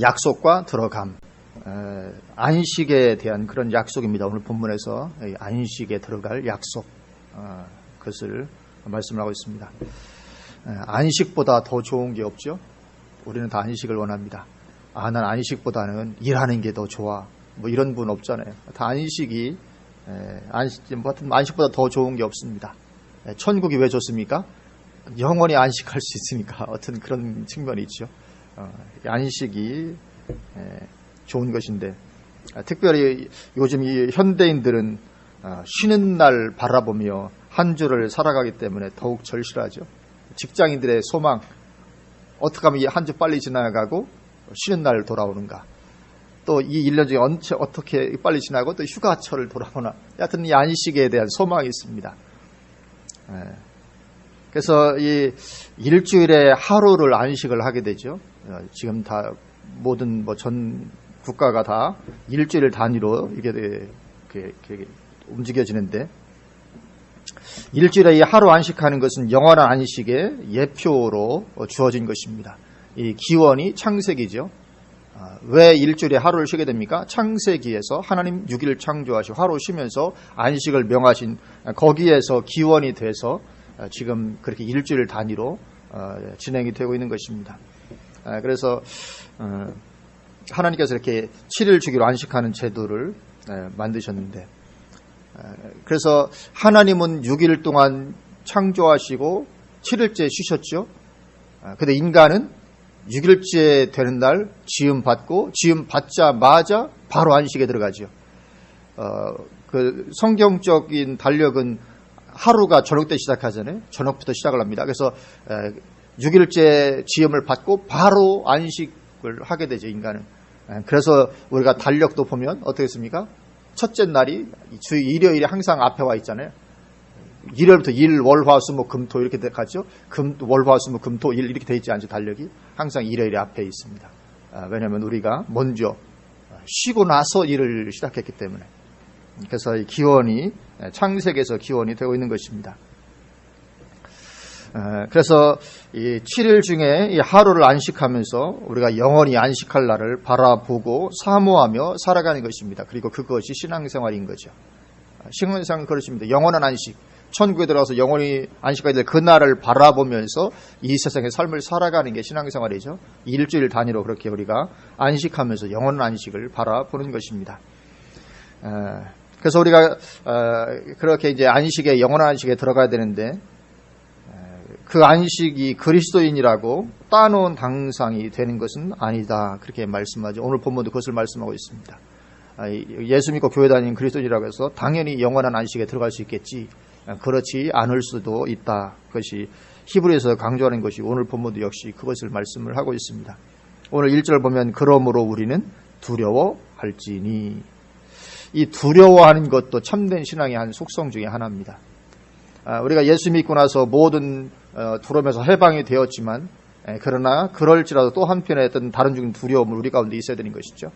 약속과 들어감, 안식에 대한 그런 약속입니다. 오늘 본문에서 안식에 들어갈 약속, 그것을 말씀을 하고 있습니다. 안식보다 더 좋은 게 없죠. 우리는 다 안식을 원합니다. 난 안식보다는 일하는 게 더 좋아, 뭐 이런 분 없잖아요. 다 안식이 안식보다 더 좋은 게 없습니다. 천국이 왜 좋습니까? 영원히 안식할 수 있으니까. 어떤 그런 측면이 있죠. 안식이 좋은 것인데, 특별히 요즘 이 현대인들은 쉬는 날 바라보며 한 주를 살아가기 때문에 더욱 절실하죠. 직장인들의 소망, 어떻게 하면 이 한 주 빨리 지나가고 쉬는 날 돌아오는가, 또 이 1년 중에 어떻게 빨리 지나고 또 휴가철을 돌아오나, 여하튼 이 안식에 대한 소망이 있습니다. 그래서 이 일주일에 하루를 안식을 하게 되죠. 지금 다 모든 전 국가가 다 일주일 단위로 이게 움직여지는데, 일주일에 이 하루 안식하는 것은 영원한 안식의 예표로 주어진 것입니다. 이 기원이 창세기죠. 왜 일주일에 하루를 쉬게 됩니까? 창세기에서 하나님 6일 창조하시고 하루 쉬면서 안식을 명하신, 거기에서 기원이 돼서 지금 그렇게 일주일 단위로 진행이 되고 있는 것입니다. 그래서 하나님께서 이렇게 7일 주기로 안식하는 제도를 만드셨는데, 그래서 하나님은 6일 동안 창조하시고 7일째 쉬셨죠. 근데 인간은 6일째 되는 날 지음 받고 지음 받자마자 바로 안식에 들어가죠. 그 성경적인 달력은 하루가 저녁 때 시작하잖아요. 저녁부터 시작을 합니다. 그래서 6일째 지음을 받고 바로 안식을 하게 되죠, 인간은. 그래서 우리가 달력도 보면 어떻게 했습니까? 첫째 날이 주 일요일에 항상 앞에 와 있잖아요. 일요일부터 일, 월, 화, 수, 목, 금, 토 이렇게 가죠. 월, 화, 수, 목, 금, 토, 일 이렇게 돼 있지 않죠, 달력이. 항상 일요일에 앞에 있습니다. 왜냐하면 우리가 먼저 쉬고 나서 일을 시작했기 때문에. 그래서 이 기원이, 창세기에서 기원이 되고 있는 것입니다. 그래서 이 7일 중에 이 하루를 안식하면서 우리가 영원히 안식할 날을 바라보고 사모하며 살아가는 것입니다. 그리고 그것이 신앙생활인 거죠. 신앙생활은 그렇습니다. 영원한 안식, 천국에 들어가서 영원히 안식하게 될 그날을 바라보면서 이 세상의 삶을 살아가는 게 신앙생활이죠. 일주일 단위로 그렇게 우리가 안식하면서 영원한 안식을 바라보는 것입니다. 그래서 우리가 그렇게 이제 안식에, 영원한 안식에 들어가야 되는데, 그 안식이 그리스도인이라고 따놓은 당상이 되는 것은 아니다, 그렇게 말씀하죠. 오늘 본문도 그것을 말씀하고 있습니다. 예수 믿고 교회 다니는 그리스도인이라고 해서 당연히 영원한 안식에 들어갈 수 있겠지, 그렇지 않을 수도 있다. 그것이 히브리에서 강조하는 것이 오늘 본문도 역시 그것을 말씀을 하고 있습니다. 오늘 1절 보면 그러므로 우리는 두려워할지니, 이 두려워하는 것도 참된 신앙의 한 속성 중에 하나입니다. 우리가 예수 믿고 나서 모든 두려움에서 해방이 되었지만, 그러나 그럴지라도 또 한편에 어떤 다른 중인 두려움을 우리 가운데 있어야 되는 것이죠.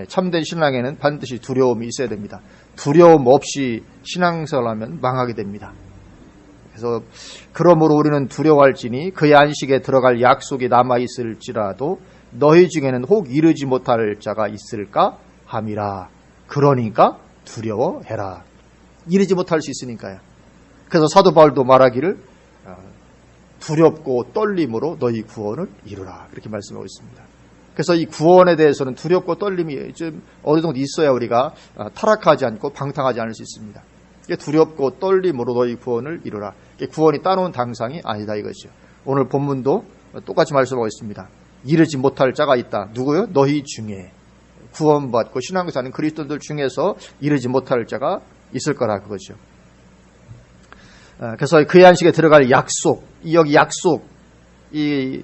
참된 신앙에는 반드시 두려움이 있어야 됩니다. 두려움 없이 신앙생활하면 망하게 됩니다. 그래서 그러므로 우리는 두려워할지니 그의 안식에 들어갈 약속이 남아있을지라도 너희 중에는 혹 이르지 못할 자가 있을까 함이라. 그러니까 두려워해라. 이르지 못할 수 있으니까요. 그래서 사도 바울도 말하기를 두렵고 떨림으로 너희 구원을 이루라, 그렇게 말씀하고 있습니다. 그래서 이 구원에 대해서는 두렵고 떨림이 좀 어느 정도 있어야 우리가 타락하지 않고 방탕하지 않을 수 있습니다. 두렵고 떨림으로 너희 구원을 이루라. 구원이 따놓은 당상이 아니다, 이것이죠. 오늘 본문도 똑같이 말씀하고 있습니다. 이르지 못할 자가 있다. 누구요? 너희 중에. 구원받고 신앙을 사는 그리스도인들 중에서 이르지 못할 자가 있을 거라, 그거죠. 그래서 그의 안식에 들어갈 약속, 여기 약속, 이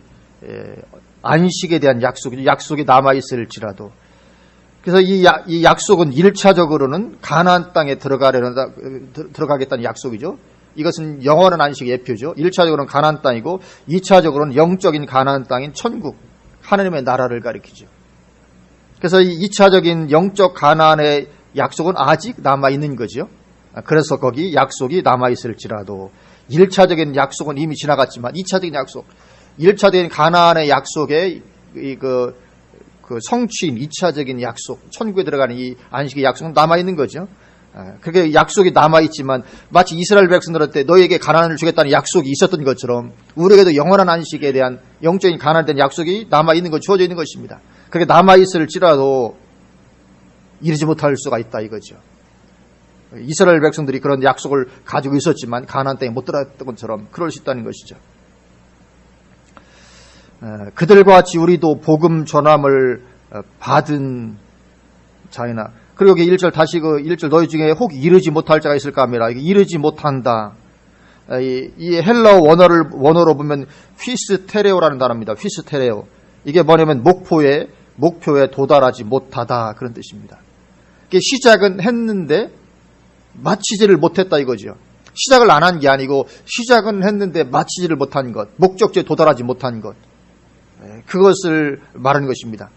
안식에 대한 약속이 남아있을지라도, 그래서 이 약속은 1차적으로는 가나안 땅에 들어가겠다는 약속이죠. 이것은 영원한 안식의 예표죠. 1차적으로는 가나안 땅이고 2차적으로는 영적인 가나안 땅인 천국, 하나님의 나라를 가리키죠. 그래서 이 2차적인 영적 가나안의 약속은 아직 남아있는 거죠. 그래서 거기 약속이 남아있을지라도 1차적인 약속은 이미 지나갔지만 2차적인 약속, 1차적인 가나안의 약속의 그 성취인 2차적인 약속, 천국에 들어가는 이 안식의 약속은 남아있는 거죠. 그게 약속이 남아있지만 마치 이스라엘 백성들한테 너희에게 가나안을 주겠다는 약속이 있었던 것처럼 우리에게도 영원한 안식에 대한 영적인 가나안에 대한 약속이 남아있는 것, 주어져 있는 것입니다. 그렇게 남아있을지라도 이루지 못할 수가 있다 이거죠. 이스라엘 백성들이 그런 약속을 가지고 있었지만 가나안 땅에 못 들어갔던 것처럼 그럴 수 있다는 것이죠. 그들과 같이 우리도 복음 전함을 받은 자이나. 그리고 여기 1절 다시 그 1절 너희 중에 혹 이르지 못할 자가 있을까 합니다. 이르지 못한다. 이 헬라어 원어로 보면 휘스테레오라는 단어입니다. 휘스테레오. 이게 뭐냐면 목표에 도달하지 못하다 그런 뜻입니다. 이게 시작은 했는데 마치지를 못했다 이거죠. 시작을 안 한 게 아니고 시작은 했는데 마치지를 못한 것, 목적지에 도달하지 못한 것, 그것을 말하는 것입니다.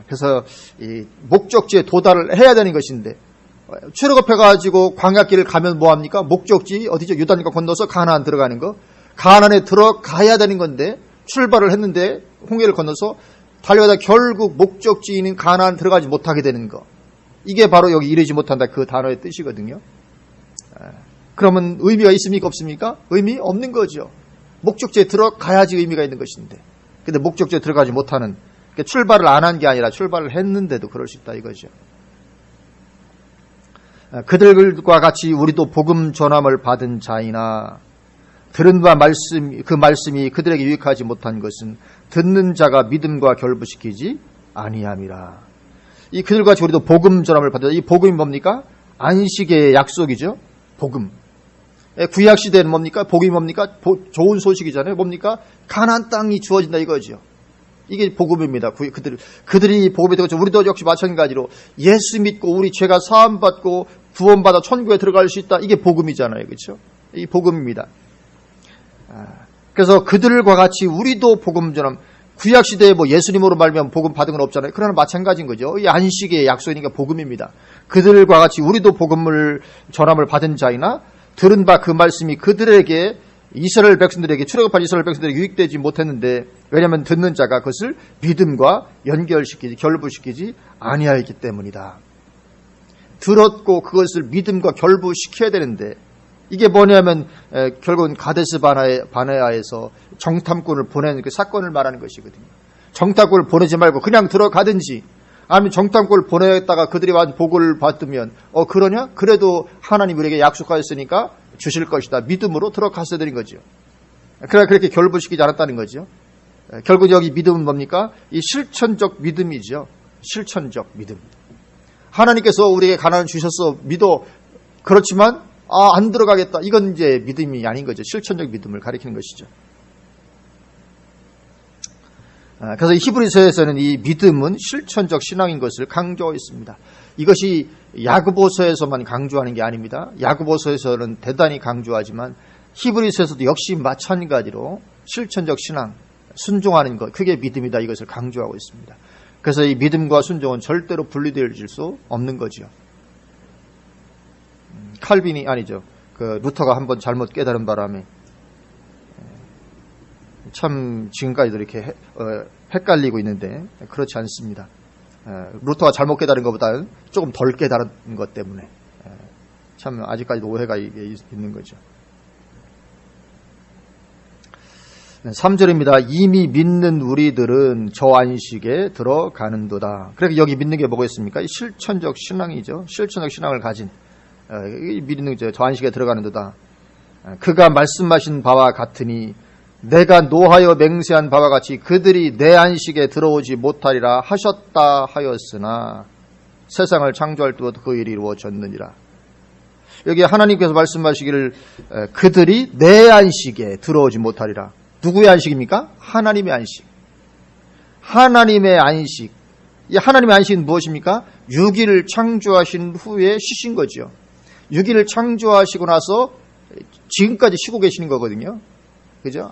그래서 이 목적지에 도달을 해야 되는 것인데 출애굽해가지고 광야길을 가면 뭐합니까? 목적지 어디죠? 요단강 건너서 가나안 들어가는 거. 가나안에 들어가야 되는 건데 출발을 했는데 홍해를 건너서 달려가다 결국 목적지인 가나안 들어가지 못하게 되는 거. 이게 바로 여기 이르지 못한다 그 단어의 뜻이거든요. 그러면 의미가 있습니까? 없습니까? 의미 없는 거죠. 목적지에 들어가야지 의미가 있는 것인데. 근데 목적지에 들어가지 못하는, 출발을 안 한 게 아니라 출발을 했는데도 그럴 수 있다 이거죠. 그들과 같이 우리도 복음 전함을 받은 자이나 들은 바 그 말씀이 그들에게 유익하지 못한 것은 듣는 자가 믿음과 결부시키지 아니함이라. 이 그들과 같이 우리도 복음 전함을 받은 자. 이 복음이 뭡니까? 안식의 약속이죠. 복음. 구약 시대는 뭡니까? 복음이 뭡니까? 좋은 소식이잖아요. 뭡니까? 가나안 땅이 주어진다 이거죠. 이게 복음입니다. 그들이 복음이 되고 우리도 역시 마찬가지로 예수 믿고 우리 죄가 사함받고 구원받아 천국에 들어갈 수 있다. 이게 복음이잖아요. 그렇죠? 이 복음입니다. 그래서 그들과 같이 우리도 복음 전함. 구약 시대에 뭐 예수님으로 말미암아 복음 받은 건 없잖아요. 그러나 마찬가지인 거죠. 이 안식의 약속이니까 복음입니다. 그들과 같이 우리도 복음을 전함을 받은 자이나 들은 바 그 말씀이 그들에게 이스라엘 백성들에게 출애굽한 이스라엘 백성들에게 유익되지 못했는데 왜냐하면 듣는 자가 그것을 믿음과 연결시키지 결부시키지 아니하였기 때문이다. 들었고 그것을 믿음과 결부시켜야 되는데 이게 뭐냐면 결국은 가데스 바네아에서 정탐꾼을 보내는 그 사건을 말하는 것이거든요. 정탐꾼을 보내지 말고 그냥 들어가든지 아니면 정탐꾼을 보냈다가 그들이 와서 복을 받으면 그러냐? 그래도 하나님 우리에게 약속하였으니까 주실 것이다. 믿음으로 들어갔어야 되는 거죠. 그러나 그렇게 결부시키지 않았다는 거죠. 결국 여기 믿음은 뭡니까? 이 실천적 믿음이죠. 실천적 믿음. 하나님께서 우리에게 가나안을 주셨어. 믿어. 그렇지만 안 들어가겠다. 이건 이제 믿음이 아닌 거죠. 실천적 믿음을 가리키는 것이죠. 그래서 히브리서에서는 이 믿음은 실천적 신앙인 것을 강조하고 있습니다. 이것이 야고보서에서만 강조하는 게 아닙니다. 야고보서에서는 대단히 강조하지만 히브리서에서도 역시 마찬가지로 실천적 신앙, 순종하는 것, 그게 믿음이다 이것을 강조하고 있습니다. 그래서 이 믿음과 순종은 절대로 분리되어질 수 없는 거죠. 칼빈이 아니죠. 루터가 한번 잘못 깨달은 바람에 참 지금까지도 이렇게 헷갈리고 있는데 그렇지 않습니다. 루터가 잘못 깨달은 것보다는 조금 덜 깨달은 것 때문에 참 아직까지도 오해가 있는 거죠. 3절입니다. 이미 믿는 우리들은 저 안식에 들어가는도다. 그래서 여기 믿는 게 뭐겠습니까? 실천적 신앙이죠. 실천적 신앙을 가진 믿는 저 안식에 들어가는도다. 그가 말씀하신 바와 같으니 내가 노하여 맹세한 바와 같이 그들이 내 안식에 들어오지 못하리라 하셨다 하였으나 세상을 창조할 때부터 그 일이 이루어졌느니라. 여기 하나님께서 말씀하시기를 그들이 내 안식에 들어오지 못하리라. 누구의 안식입니까? 하나님의 안식. 하나님의 안식. 이 하나님의 안식은 무엇입니까? 6일을 창조하신 후에 쉬신 거죠. 6일을 창조하시고 나서 지금까지 쉬고 계시는 거거든요. 그죠?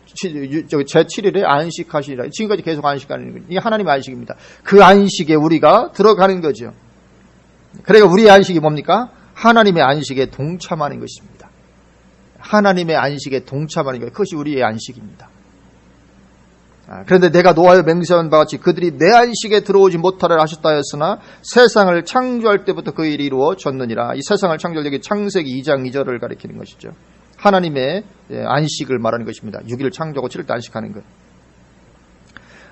제7일에 안식하시리라. 지금까지 계속 안식하는 거예요. 이게 하나님의 안식입니다. 그 안식에 우리가 들어가는 거죠. 그러니까 우리의 안식이 뭡니까? 하나님의 안식에 동참하는 것입니다. 하나님의 안식에 동참하는 것, 그것이 우리의 안식입니다. 그런데 내가 노하여 맹세한 바같이 그들이 내 안식에 들어오지 못하려 하셨다 하였으나 세상을 창조할 때부터 그 일이 이루어졌느니라. 이 세상을 창조할 때 창세기 2장 2절을 가리키는 것이죠. 하나님의 안식을 말하는 것입니다. 6일을 창조하고 7일 때 안식하는 것.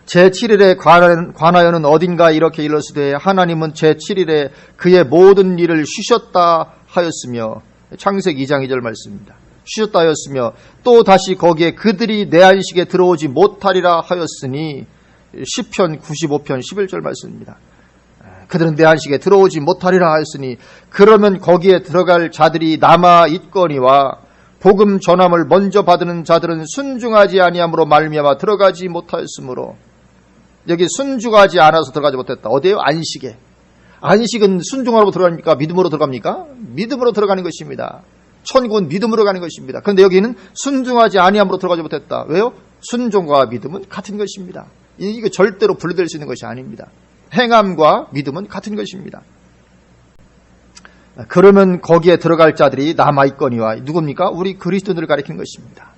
제7일에 관하여는 어딘가 이렇게 일렀으되 하나님은 제7일에 그의 모든 일을 쉬셨다 하였으며, 창세기 2장 2절 말씀입니다. 쉬셨다 하였으며 또 다시 거기에 그들이 내 안식에 들어오지 못하리라 하였으니 시편 95편 11절 말씀입니다. 그들은 내 안식에 들어오지 못하리라 하였으니 그러면 거기에 들어갈 자들이 남아 있거니와 복음 전함을 먼저 받는 자들은 순종하지 아니함으로 말미암아 들어가지 못하였으므로. 여기 순종하지 않아서 들어가지 못했다. 어디에요? 안식에. 안식은 순종하러 들어갑니까? 믿음으로 들어갑니까? 믿음으로 들어가는 것입니다. 천국은 믿음으로 가는 것입니다. 그런데 여기는 순종하지 아니함으로 들어가지 못했다. 왜요? 순종과 믿음은 같은 것입니다. 이거 절대로 분리될 수 있는 것이 아닙니다. 행함과 믿음은 같은 것입니다. 그러면 거기에 들어갈 자들이 남아있거니와, 누굽니까? 우리 그리스도인들을 가리키는 것입니다.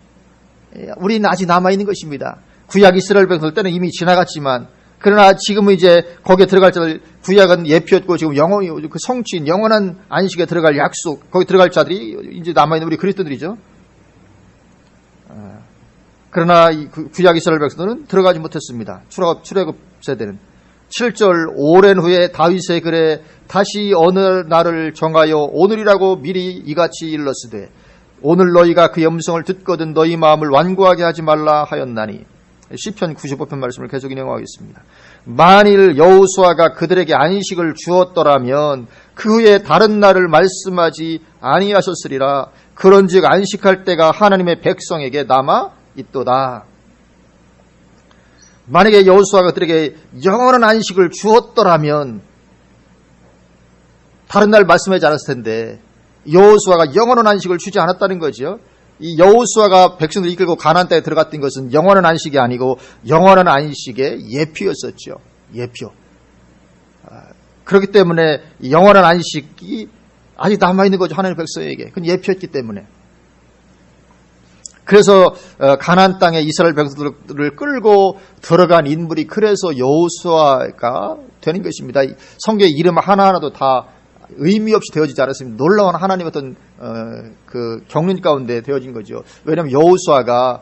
우리는 아직 남아있는 것입니다. 구약 이스라엘 백성들 때는 이미 지나갔지만, 그러나 지금은 이제 거기에 들어갈 자들, 구약은 예표였고 지금 영원히 그 성취인 영원한 안식에 들어갈 약속, 거기 들어갈 자들이 이제 남아있는 우리 그리스도인들이죠. 그러나 이 구약 이스라엘 백성들은 들어가지 못했습니다. 출애굽 세대는. 7절 오랜 후에 다윗의 글에 다시 어느 날을 정하여 오늘이라고 미리 이같이 일렀으되 오늘 너희가 그 음성을 듣거든 너희 마음을 완고하게 하지 말라 하였나니. 시편 95편 말씀을 계속 인용하겠습니다. 만일 여호수아가 그들에게 안식을 주었더라면 그 후에 다른 날을 말씀하지 아니하셨으리라. 그런즉 안식할 때가 하나님의 백성에게 남아 있도다. 만약에 여호수아가 그들에게 영원한 안식을 주었더라면 다른 날 말씀하지 않았을 텐데 여호수아가 영원한 안식을 주지 않았다는 거죠. 이 여호수아가 백성들을 이끌고 가나안 땅에 들어갔던 것은 영원한 안식이 아니고 영원한 안식의 예표였었죠. 예표. 그렇기 때문에 영원한 안식이 아직 남아있는 거죠. 하나님의 백성에게. 그건 예표였기 때문에. 그래서 가나안 땅에 이스라엘 백성들을 끌고 들어간 인물이 그래서 여호수아가 되는 것입니다. 성경의 이름 하나하나도 다 의미 없이 되어지지 않았습니다. 놀라운 하나님의 어떤 그 경륜 가운데 되어진 거죠. 왜냐하면 여호수아가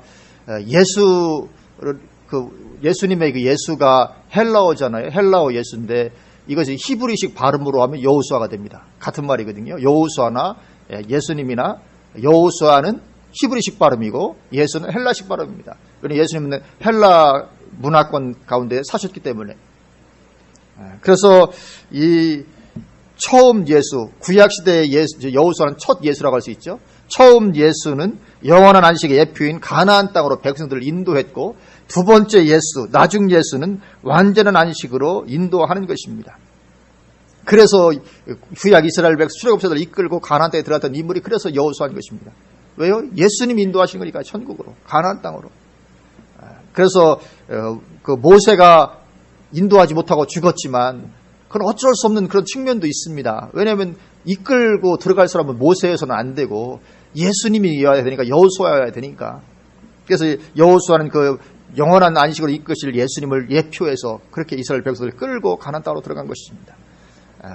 예수님의 그 예수가 헬라어잖아요. 헬라어 예수인데 이것이 히브리식 발음으로 하면 여호수아가 됩니다. 같은 말이거든요. 여호수아나 예수님이나 여호수아는 히브리식 발음이고 예수는 헬라식 발음입니다. 왜냐하면 예수님은 헬라 문화권 가운데 사셨기 때문에. 그래서 이 처음 예수, 구약시대의 여호수아는 첫 예수라고 할 수 있죠. 처음 예수는 영원한 안식의 예표인 가나안 땅으로 백성들을 인도했고 두 번째 예수, 나중 예수는 완전한 안식으로 인도하는 것입니다. 그래서 구약 이스라엘 백성 출애굽자들을 이끌고 가나안 땅에 들어갔던 인물이 그래서 여호수아인 것입니다. 왜요? 예수님이 인도하신 거니까 천국으로, 가나안 땅으로. 그래서 그 모세가 인도하지 못하고 죽었지만 그건 어쩔 수 없는 그런 측면도 있습니다. 왜냐하면 이끌고 들어갈 사람은 모세에서는 안 되고 예수님이어야 되니까, 여호수아여야 되니까. 그래서 여호수아는 그 영원한 안식으로 이끄실 예수님을 예표해서 그렇게 이스라엘 백성들을 끌고 가나안 땅으로 들어간 것입니다.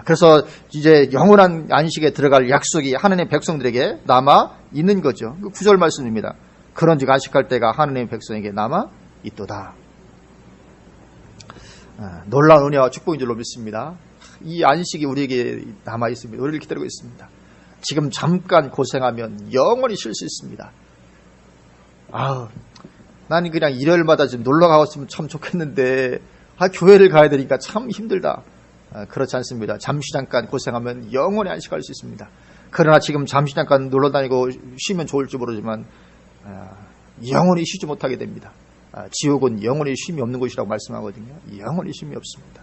그래서 이제 영원한 안식에 들어갈 약속이 하나님의 백성들에게 남아 있는 거죠. 9절 말씀입니다. 그런즉 안식할 때가 하나님의 백성에게 남아 있도다. 놀라운 은혜와 축복인 줄로 믿습니다. 이 안식이 우리에게 남아 있습니다. 우리를 기다리고 있습니다. 지금 잠깐 고생하면 영원히 쉴 수 있습니다. 나는 그냥 일요일마다 좀 놀러 가봤으면 참 좋겠는데 교회를 가야 되니까 참 힘들다. 그렇지 않습니다. 잠시 잠깐 고생하면 영원히 안식할 수 있습니다. 그러나 지금 잠시 잠깐 놀러 다니고 쉬면 좋을지 모르지만 영원히 쉬지 못하게 됩니다. 지옥은 영원히 쉼이 없는 곳이라고 말씀하거든요. 영원히 쉼이 없습니다.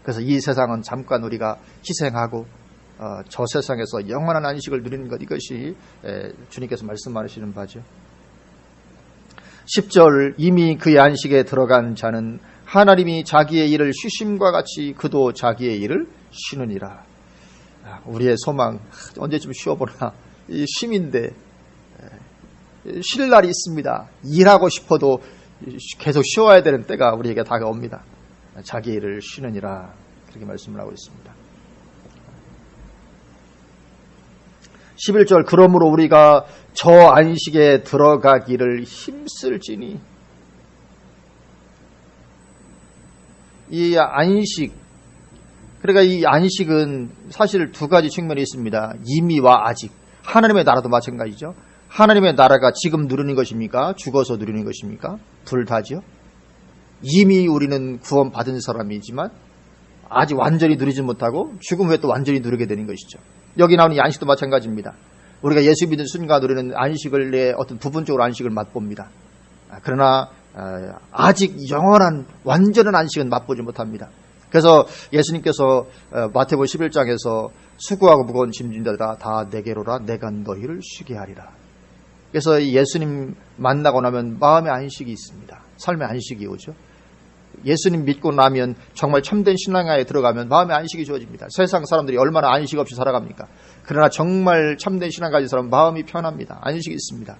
그래서 이 세상은 잠깐 우리가 희생하고 저 세상에서 영원한 안식을 누리는 것, 이것이 주님께서 말씀하시는 바죠. 10절 이미 그의 안식에 들어간 자는 하나님이 자기의 일을 쉬심과 같이 그도 자기의 일을 쉬느니라. 우리의 소망, 언제쯤 쉬어보나. 이 쉼인데 쉴 날이 있습니다. 일하고 싶어도 계속 쉬어야 되는 때가 우리에게 다가옵니다. 자기 일을 쉬느니라 그렇게 말씀을 하고 있습니다. 11절 그러므로 우리가 저 안식에 들어가기를 힘쓸지니 이 안식 그러니까 이 안식은 사실 두 가지 측면이 있습니다. 이미와 아직. 하나님의 나라도 마찬가지죠. 하나님의 나라가 지금 누리는 것입니까? 죽어서 누리는 것입니까? 둘 다죠. 이미 우리는 구원받은 사람이지만 아직 완전히 누리지 못하고 죽음 후에 또 완전히 누리게 되는 것이죠. 여기 나오는 이 안식도 마찬가지입니다. 우리가 예수 믿는 순간 누리는 안식을 내 어떤 부분적으로 안식을 맛봅니다. 그러나 아직 영원한 완전한 안식은 맛보지 못합니다. 그래서 예수님께서 마태복음 11장에서 수고하고 무거운 짐진 자들아 다 내게로라 내가 너희를 쉬게 하리라. 그래서 예수님 만나고 나면 마음의 안식이 있습니다. 삶의 안식이 오죠. 예수님 믿고 나면 정말 참된 신앙에 들어가면 마음의 안식이 주어집니다. 세상 사람들이 얼마나 안식 없이 살아갑니까? 그러나 정말 참된 신앙 가진 사람은 마음이 편합니다. 안식이 있습니다.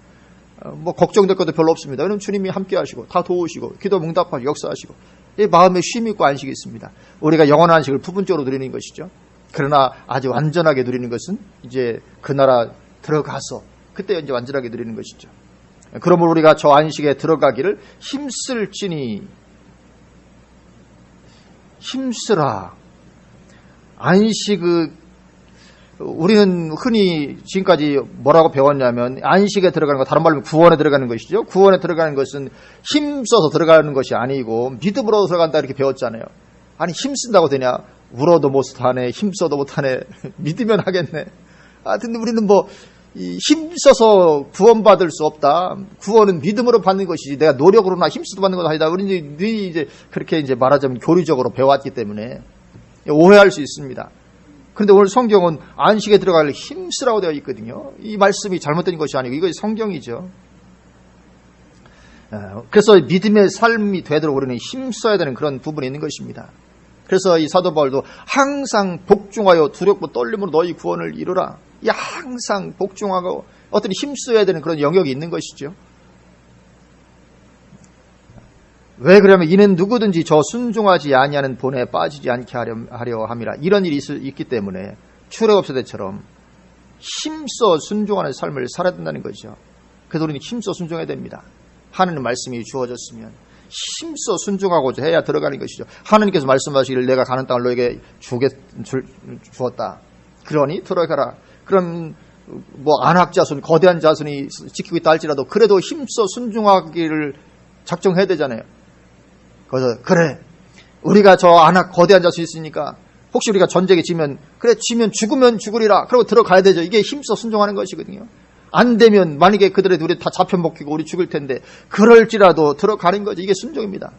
뭐 걱정될 것도 별로 없습니다. 왜냐하면 주님이 함께 하시고 다 도우시고 기도 응답하시고 역사하시고 이 마음에 쉼이 있고 안식이 있습니다. 우리가 영원한 안식을 부분적으로 누리는 것이죠. 그러나 아주 완전하게 누리는 것은 이제 그 나라 들어가서 그때 이제 완전하게 누리는 것이죠. 그러므로 우리가 저 안식에 들어가기를 힘쓸지니 힘쓰라. 우리는 흔히 지금까지 뭐라고 배웠냐면 안식에 들어가는 거 다른 말로 구원에 들어가는 것이죠. 구원에 들어가는 것은 힘써서 들어가는 것이 아니고 믿음으로 들어간다 이렇게 배웠잖아요. 아니 힘쓴다고 되냐? 울어도 못하네, 힘써도 못하네, 믿으면 하겠네. 근데 우리는 힘써서 구원받을 수 없다. 구원은 믿음으로 받는 것이지 내가 노력으로나 힘써서 받는 건 아니다. 우리는 이제 그렇게 이제 말하자면 교리적으로 배웠기 때문에 오해할 수 있습니다. 그런데 오늘 성경은 안식에 들어갈 힘쓰라고 되어 있거든요. 이 말씀이 잘못된 것이 아니고 이것이 성경이죠. 그래서 믿음의 삶이 되도록 우리는 힘써야 되는 그런 부분이 있는 것입니다. 그래서 이 사도 바울도 항상 복종하여 두렵고 떨림으로 너희 구원을 이루라. 이 항상 복종하고 어떤 힘써야 되는 그런 영역이 있는 것이죠. 왜 그러면 이는 누구든지 저 순종하지 아니하는 본에 빠지지 않게 하려 함이라. 이런 일이 있기 때문에 출애굽세대처럼 힘써 순종하는 삶을 살아야 된다는 거죠. 그래서 우리는 힘써 순종해야 됩니다. 하나님 말씀이 주어졌으면 힘써 순종하고자 해야 들어가는 것이죠. 하나님께서 말씀하시기를 내가 가는 땅을 너에게 주었다. 그러니 들어가라. 그럼 안악자손 거대한 자손이 지키고 있다 할지라도 그래도 힘써 순종하기를 작정해야 되잖아요. 그래서 그래 우리가 저 거대한 자손이 있으니까 혹시 우리가 전쟁에 지면 죽으면 죽으리라. 그러고 들어가야 되죠. 이게 힘써 순종하는 것이거든요. 안 되면 만약에 그들의 우리 다 잡혀먹히고 우리 죽을 텐데 그럴지라도 들어가는 거죠. 이게 순종입니다.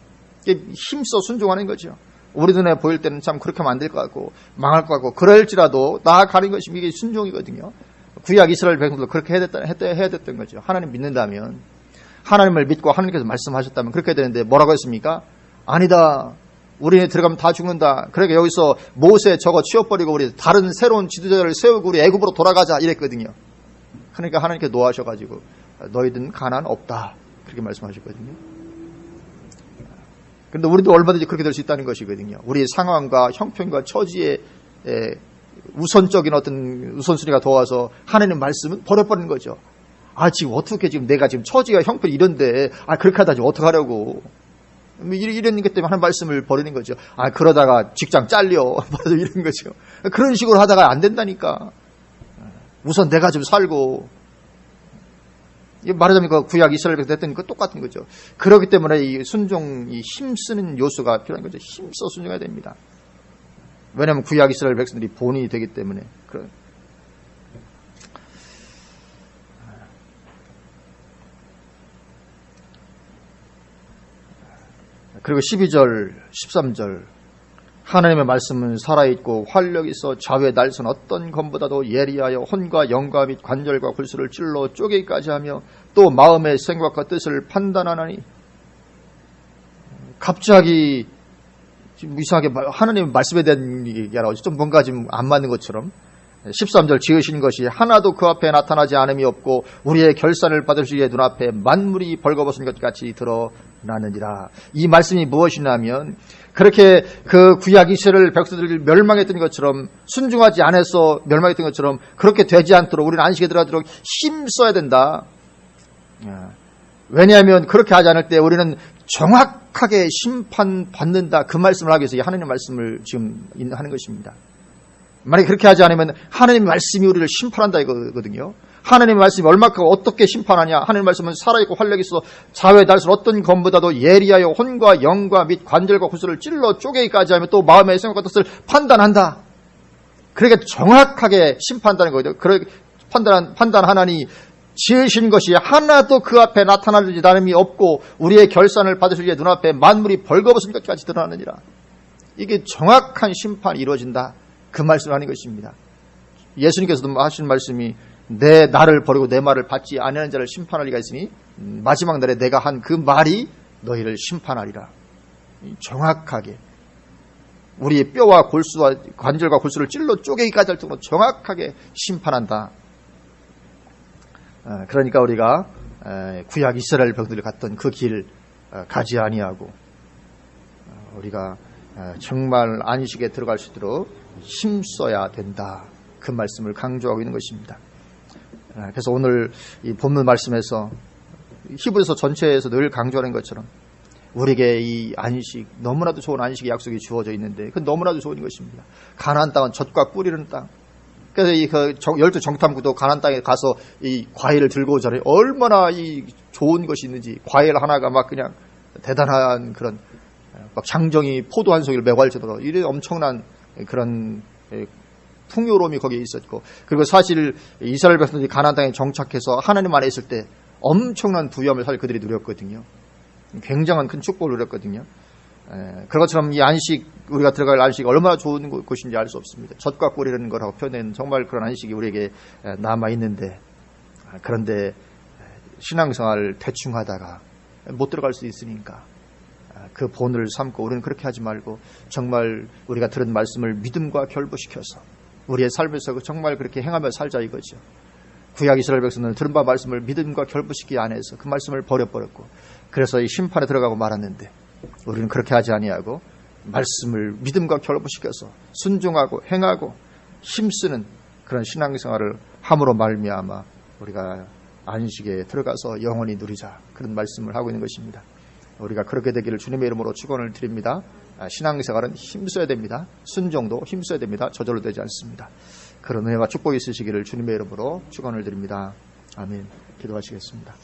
이게 힘써 순종하는 거죠. 우리 눈에 보일 때는 참 그렇게 하면 안 될 것 같고 망할 것 같고 그럴지라도 나아가는 것이 이게 순종이거든요. 구약 이스라엘 백성들도 그렇게 해야 됐던 거죠. 하나님 믿는다면 하나님을 믿고 하나님께서 말씀하셨다면 그렇게 되는데 뭐라고 했습니까? 아니다. 우리는 들어가면 다 죽는다. 그러니까 여기서 모세 저거 치워버리고 우리 다른 새로운 지도자를 세우고 우리 애굽으로 돌아가자 이랬거든요. 그러니까 하나님께서 노하셔가지고 너희들은 가난 없다. 그렇게 말씀하셨거든요. 그런데 우리도 얼마든지 그렇게 될 수 있다는 것이거든요. 우리의 상황과 형편과 처지에 우선적인 어떤 우선순위가 도와서 하나님 말씀은 버려버리는 거죠. 지금 어떻게 내가 지금 처지가 형편이 이런데 그렇게 하다 지금 어떡하려고. 이런 것 때문에 하나님 말씀을 버리는 거죠. 그러다가 직장 잘려. 이런 거죠. 그런 식으로 하다가 안 된다니까. 우선 내가 좀 살고. 말하자면 그 구약 이스라엘 백성 했던 거 똑같은 거죠. 그렇기 때문에 이 순종이 힘쓰는 요소가 필요한 거죠. 힘써 순종해야 됩니다. 왜냐하면 구약 이스라엘 백성들이 본인이 되기 때문에. 그리고 12절, 13절 하나님의 말씀은 살아있고 활력이 있어 좌우에 날선 어떤 검보다도 예리하여 혼과 영과 및 관절과 골수를 찔러 쪼개기까지 하며 또 마음의 생각과 뜻을 판단하나니. 갑자기 이상하게 하나님의 말씀에 대한 얘기라고 좀 뭔가 좀 안 맞는 것처럼 13절 지으신 것이 하나도 그 앞에 나타나지 않음이 없고 우리의 결산을 받으시기에 눈앞에 만물이 벌거벗은 것 같이 나느니라. 이 말씀이 무엇이냐면 그렇게 그 구약 이스라엘 백성들이 멸망했던 것처럼 순종하지 않아서 멸망했던 것처럼 그렇게 되지 않도록 우리는 안식에 들어가도록 힘써야 된다. 왜냐하면 그렇게 하지 않을 때 우리는 정확하게 심판받는다. 그 말씀을 하기 위해서 이 하나님의 말씀을 지금 하는 것입니다. 만약에 그렇게 하지 않으면 하나님의 말씀이 우리를 심판한다 이거거든요. 하나님의 말씀이 얼마큼 어떻게 심판하냐. 하나님의 말씀은 살아있고 활력이 있어 좌우에 달선 어떤 검보다도 예리하여 혼과 영과 및 관절과 구슬을 찔러 쪼개기까지 하며 또 마음의 생각과 뜻을 판단한다. 그러니까 정확하게 심판한다는 거죠. 그렇게 판단하나니 지으신 것이 하나도 그 앞에 나타나지 다름이 없고 우리의 결산을 받으실 때 눈앞에 만물이 벌거벗은 것까지 드러나느니라. 이게 정확한 심판이 이루어진다. 그 말씀을 하는 것입니다. 예수님께서도 하신 말씀이 내 나를 버리고 내 말을 받지 아니하는 자를 심판할 리가 있으니 마지막 날에 내가 한 그 말이 너희를 심판하리라. 정확하게 우리의 뼈와 골수와 관절과 골수를 찔러 쪼개기까지 할 정도로 정확하게 심판한다. 그러니까 우리가 구약 이스라엘 백성들이 갔던 그 길 가지 아니하고 우리가 정말 안식에 들어갈 수 있도록 힘써야 된다. 그 말씀을 강조하고 있는 것입니다. 그래서 오늘 이 본문 말씀에서 히브리서 전체에서 늘 강조하는 것처럼 우리에게 이 안식, 너무나도 좋은 안식의 약속이 주어져 있는데 그 너무나도 좋은 것입니다. 가나안 땅은 젖과 꿀이는 땅. 그래서 이 열두 정탐구도 가나안 땅에 가서 이 과일을 들고 오잖아요. 얼마나 이 좋은 것이 있는지 과일 하나가 막 그냥 대단한 그런 막 장정이 포도 한 송이를 메고 할 정도로 이런 엄청난 그런 풍요로움이 거기에 있었고, 그리고 사실 이스라엘 백성들이 가나안 땅에 정착해서 하나님 안에 있을 때 엄청난 부유함을 사실 그들이 누렸거든요. 굉장한 큰 축복을 누렸거든요. 그런 것처럼 이 안식, 우리가 들어갈 안식이 얼마나 좋은 곳인지 알 수 없습니다. 젖과 꿀이라는 거라고 표현한 정말 그런 안식이 우리에게 남아있는데, 그런데 신앙생활을 대충 하다가 못 들어갈 수 있으니까 그 본을 삼고 우리는 그렇게 하지 말고 정말 우리가 들은 말씀을 믿음과 결부시켜서 우리의 삶에서 정말 그렇게 행하며 살자 이거죠. 구약 이스라엘 백성은 들은 바 말씀을 믿음과 결부시키지 않아서 그 말씀을 버려버렸고 그래서 이 심판에 들어가고 말았는데 우리는 그렇게 하지 아니하고 말씀을 믿음과 결부시켜서 순종하고 행하고 힘쓰는 그런 신앙생활을 함으로 말미암아 우리가 안식에 들어가서 영원히 누리자, 그런 말씀을 하고 있는 것입니다. 우리가 그렇게 되기를 주님의 이름으로 축원을 드립니다. 신앙생활은 힘써야 됩니다. 순종도 힘써야 됩니다. 저절로 되지 않습니다. 그런 은혜와 축복이 있으시기를 주님의 이름으로 축원을 드립니다. 아멘. 기도하시겠습니다.